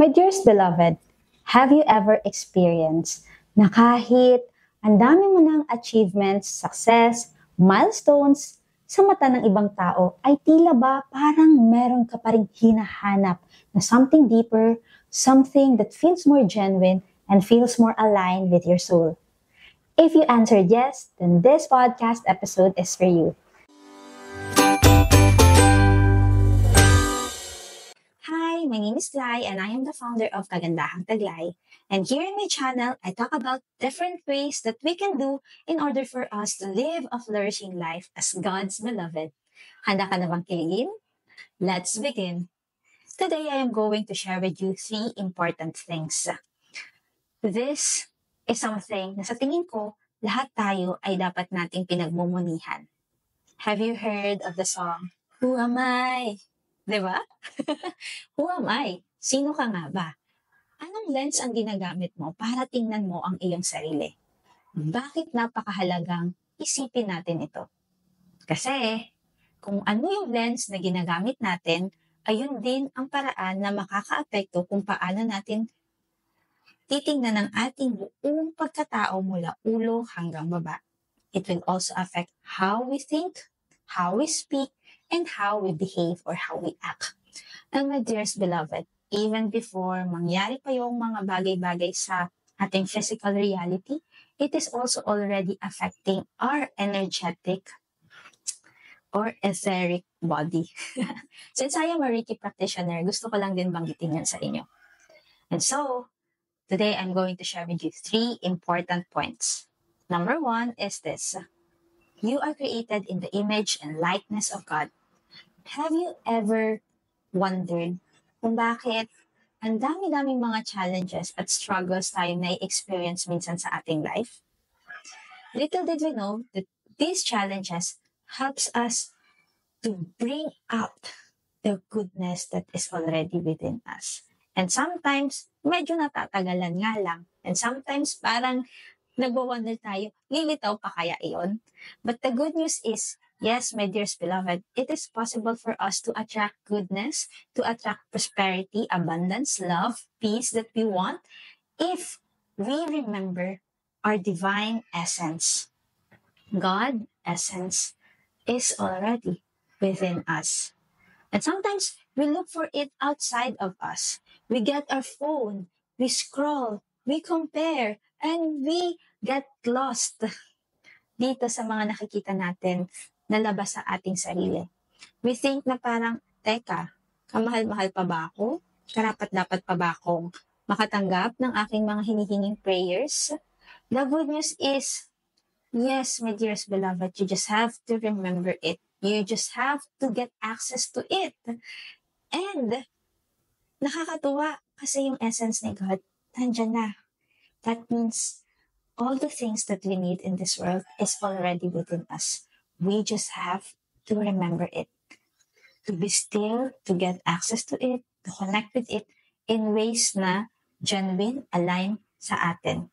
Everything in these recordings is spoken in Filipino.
My dearest beloved, have you ever experienced na kahit ang dami mo ng achievements, success, milestones sa mata ng ibang tao ay tila ba parang meron ka pa rin hinahanap na something deeper, something that feels more genuine and feels more aligned with your soul? If you answered yes, then this podcast episode is for you. Hi, my name is Glay and I am the founder of Kagandahang Taglay. And here in my channel, I talk about different ways that we can do in order for us to live a flourishing life as God's beloved. Handa ka na bang kiligin? Let's begin. Today, I am going to share with you 3 important things. This is something na sa tingin ko, lahat tayo ay dapat nating pinagmumunihan. Have you heard of the song, Who Am I? Diba? Who am I? Sino ka nga ba? Anong lens ang ginagamit mo para tingnan mo ang iyong sarili? Bakit napakahalagang isipin natin ito? Kasi kung ano yung lens na ginagamit natin, ayun din ang paraan na makakaapekto kung paano natin titingnan ang ating buong pagkatao mula ulo hanggang baba. It will also affect how we think, how we speak, and how we behave or how we act. And my dearest beloved, even before mangyari pa yung mga bagay-bagay sa ating physical reality, it is also already affecting our energetic or etheric body. Since I am a Reiki practitioner, gusto ko lang din banggitin yan sa inyo. And so, today I'm going to share with you 3 important points. Number 1 is this. You are created in the image and likeness of God. Have you ever wondered kung bakit ang dami-daming mga challenges at struggles tayo na-experience minsan sa ating life? Little did we know that these challenges helps us to bring out the goodness that is already within us. And sometimes, medyo natatagalan nga lang. And sometimes, parang nagwa-wonder tayo, lilitaw pa kaya iyon? But the good news is, yes, my dearest beloved, it is possible for us to attract goodness, to attract prosperity, abundance, love, peace that we want if we remember our divine essence. God essence is already within us. And sometimes we look for it outside of us. We get our phone, we scroll, we compare, and we get lost dito sa mga nakikita natin na labas sa ating sarili. We think na parang, teka, kamahal-mahal pa ba ako? Karapat-dapat pa ba akong makatanggap ng aking mga hinihinging prayers? The good news is, yes, my dearest beloved, you just have to remember it. You just have to get access to it. And, nakakatuwa kasi yung essence ni God, nandyan na. That means, all the things that we need in this world is already within us. We just have to remember it. To be still, to get access to it, to connect with it in ways na genuine, align sa atin.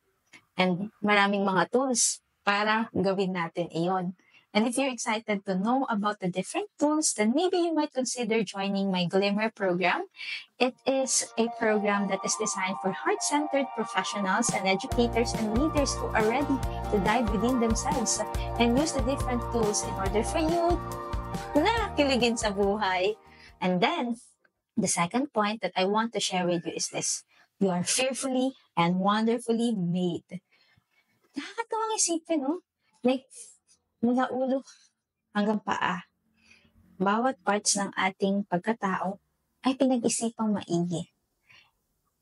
And maraming mga tools para gawin natin iyon. And if you're excited to know about the different tools, then maybe you might consider joining my Glimmer program. It is a program that is designed for heart-centered professionals and educators and leaders who are ready to dive within themselves and use the different tools in order for you na kiligin sa buhay. And then, the second point that I want to share with you is this. You are fearfully and wonderfully made. Nakakatawang isipin, no? Like, mula ulo hanggang paa, bawat parts ng ating pagkatao ay pinag-isipang maigi.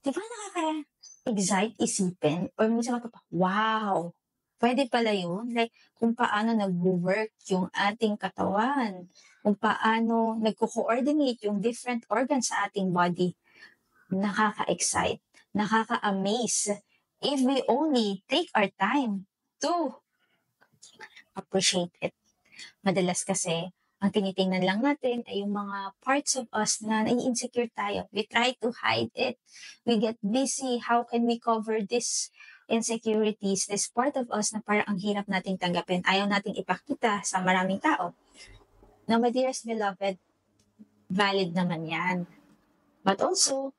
Di ba nakaka-excite isipin? Or minsan wow, pwede pala yun? Like, kung paano nag-work yung ating katawan, kung paano nagko-coordinate yung different organs sa ating body. Nakaka-excite, nakaka-amaze if we only take our time to appreciate it. Madalas kasi, ang tinitingnan lang natin ay yung mga parts of us na nai-insecure tayo. We try to hide it. We get busy. How can we cover this insecurities, this part of us na parang ang hirap nating tanggapin, ayaw nating ipakita sa maraming tao? Now, my dearest beloved, valid naman yan. But also,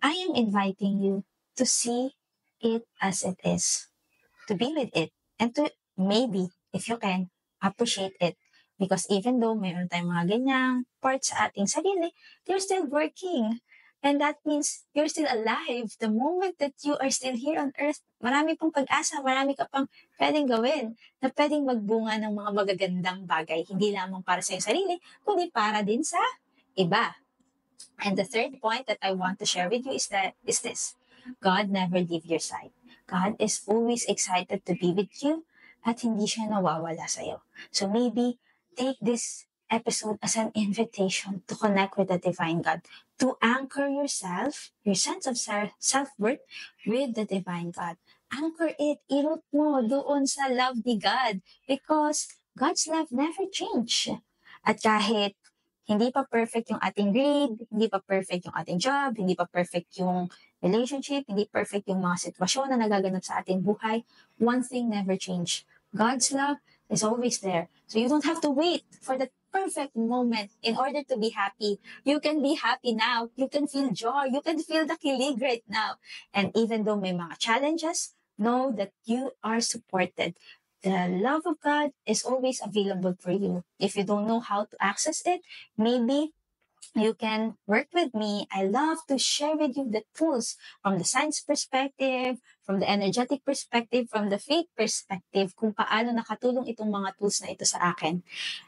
I am inviting you to see it as it is, to be with it, and to maybe, if you can, appreciate it. Because even though mayroon tayong mga ganyang parts sa ating sarili, you're still working. And that means you're still alive. The moment that you are still here on earth, marami pang pag-asa, marami ka pang pwedeng gawin na pwedeng magbunga ng mga magagandang bagay. Hindi lamang para sa iyong sarili, kundi para din sa iba. And the third point that I want to share with you is this. God never leave your side. God is always excited to be with you at hindi siya nawawala sa'yo. So maybe take this episode as an invitation to connect with the divine God, to anchor yourself, your sense of self-worth with the divine God. Anchor it, i-root mo doon sa love ni God because God's love never change. At kahit hindi pa perfect yung ating grade, hindi pa perfect yung ating job, hindi pa perfect yung relationship, hindi perfect yung mga sitwasyon na nagaganap sa ating buhay, one thing never change. God's love is always there. So you don't have to wait for the perfect moment in order to be happy. You can be happy now. You can feel joy. You can feel the kilig right now. And even though may mga challenges, know that you are supported. The love of God is always available for you. If you don't know how to access it, maybe you can work with me. I love to share with you the tools from the science perspective, from the energetic perspective, from the faith perspective, kung paano nakatulong itong mga tools na ito sa akin.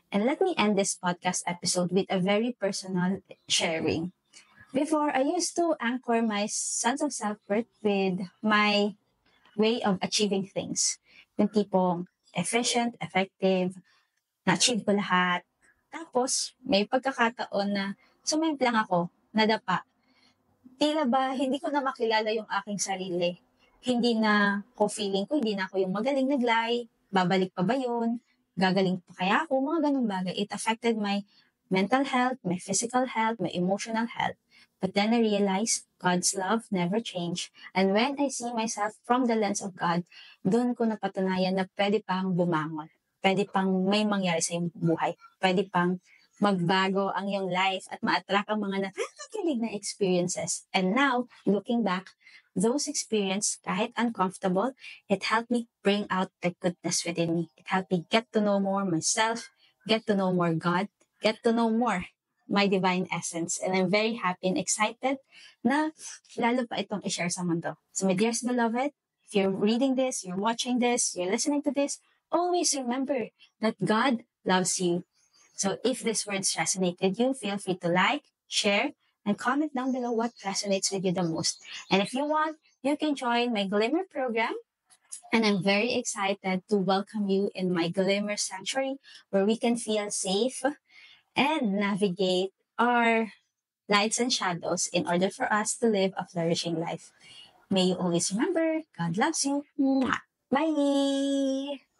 And let me end this podcast episode with a very personal sharing. Before, I used to anchor my sense of self-worth with my way of achieving things. Yung tipong efficient, effective, na-achieve ko lahat. Tapos, may pagkakataon na sumimplang ako, nadapa. Tila ba, hindi ko na makilala yung aking sarili. Hindi na ko feeling ko, hindi na ako yung magaling naglay. Babalik pa ba yun? Gagaling pa kaya ako? Mga ganun bagay. It affected my mental health, my physical health, my emotional health. But then I realized God's love never changed. And when I see myself from the lens of God, doon ko napatunayan na pwede pang bumangon. Pwede pang may mangyari sa iyong buhay. Pwede pang magbago ang iyong life at ma-attract ang mga nakakakilig na experiences. And now, looking back, those experiences, kahit uncomfortable, it helped me bring out the goodness within me. It helped me get to know more myself, get to know more God, get to know more my divine essence. And I'm very happy and excited na lalo pa itong i-share sa mundo. So my dearest beloved, if you're reading this, you're watching this, you're listening to this, always remember that God loves you. So if these words resonate with you, feel free to like, share, and comment down below what resonates with you the most. And if you want, you can join my Glimmer program. And I'm very excited to welcome you in my Glimmer Sanctuary where we can feel safe and navigate our lights and shadows in order for us to live a flourishing life. May you always remember, God loves you. Mwah! Bye!